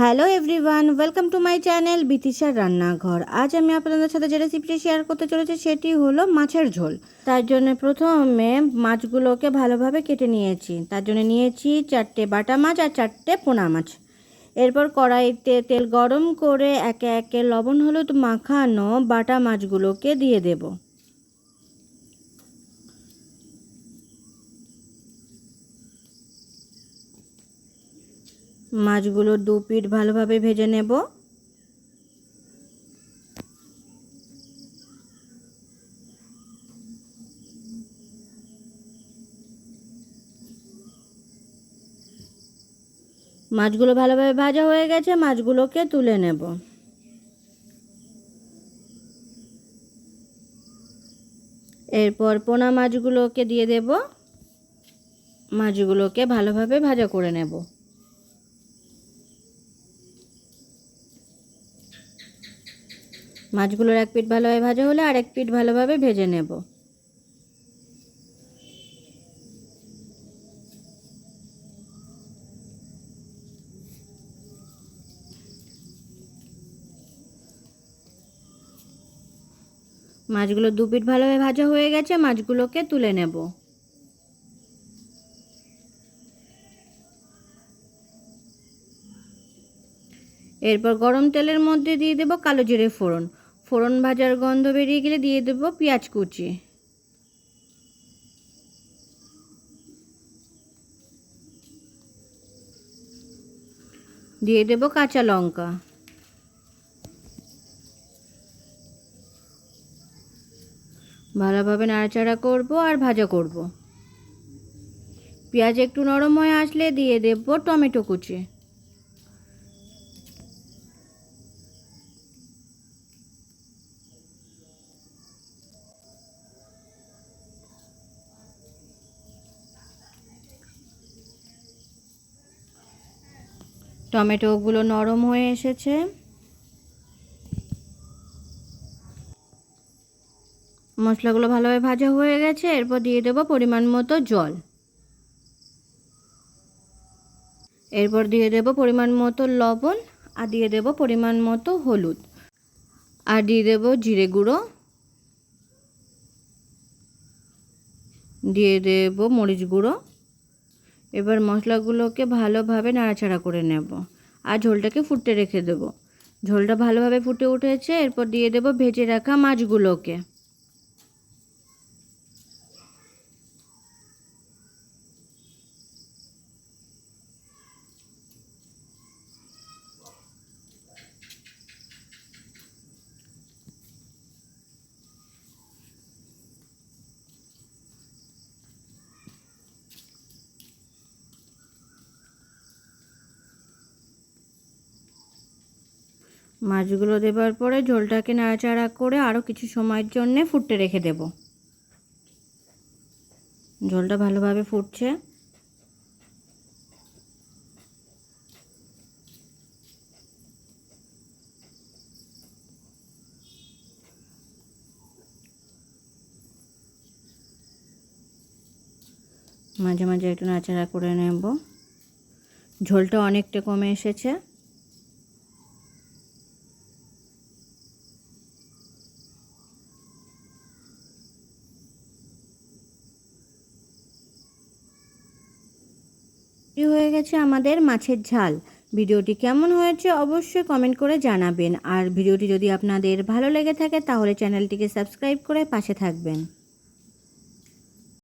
Hello everyone, welcome to my channel বিতিশার রান্নাঘর। আজ আমি আপনাদের সাথে যে রেসিপিটি শেয়ার করতে চলেছি সেটি হলো মাছের ঝোল। তার জন্য প্রথমে মাছগুলোকে ভালোভাবে কেটে নিয়েছি। তার জন্য নিয়েছি 4টে বাটা মাছ আর 4টে পোনা মাছ। এরপর কড়াইতে তেল গরম করে একে একে লবণ হলুদ মাখানো বাটা মাছগুলোকে দিয়ে দেব। মাছগুলো দু পিঠ ভালোভাবে ভেজে নেব। মাছগুলো ভালোভাবে ভাজা হয়ে গেছে, মাছগুলোকে তুলে নেব। এরপর পোনা মাছগুলোকে দিয়ে দেব। মাছগুলোকে ভালোভাবে ভাজা করে নেব। মাছগুলোর এক পিঠ ভালোভাবে ভাজা হলে আর এক পিঠ ভালোভাবে ভেজে নেব। মাছগুলো দু পিঠ ভালোভাবে ভাজা হয়ে গেছে, মাছগুলোকে তুলে নেব। এরপর গরম তেলের মধ্যে দিয়ে দেব কালো জিরে ফোড়ন। ফোড়ন ভাজার গন্ধ বেরিয়ে গেলে দিয়ে দেব পেঁয়াজ কুচি। দিয়ে দেব কাঁচা লঙ্কা। ভালোভাবে নাড়াচাড়া করব আর ভাজা করব। পেঁয়াজ একটু নরম হয়ে আসলে দিয়ে দেব টমেটো কুচি। টমেটোগুলো নরম হয়ে এসেছে। মশলাগুলো ভালোভাবে ভাজা হয়ে গেছে। এরপর দিয়ে দেব পরিমাণ মতো জল। এরপর দিয়ে দেব পরিমাণ মতো লবণ আর দিয়ে দেব পরিমাণ মতো হলুদ আর দিয়ে দেব জিরে গুঁড়ো, দিয়ে দেব মরিচ গুঁড়ো। এবার মশলাগুলোকে ভালোভাবে নাড়াচাড়া করে নেব আর ঝোলটাকে ফুটতে রেখে দেব। ঝোলটা ভালোভাবে ফুটে উঠেছে। এরপর দিয়ে দেব ভেজে রাখা মাছগুলোকে। মাছগুলো দেবার পরে ঝোলটাকে নাড়াচাড়া করে আরও কিছু সময়ের জন্য ফুটতে রেখে দেব। ঝোলটা ভালোভাবে ফুটছে। মাঝে মাঝে একটু নাড়াচাড়া করে নেব। ঝোলটা অনেকটা কমে এসেছে। হয়ে গেছে আমাদের মাছের ঝাল। ভিডিওটি কেমন হয়েছে অবশ্যই কমেন্ট করে জানাবেন। আর ভিডিওটি যদি আপনাদের ভালো লেগে থাকে তাহলে চ্যানেলটিকে সাবস্ক্রাইব করে পাশে থাকবেন।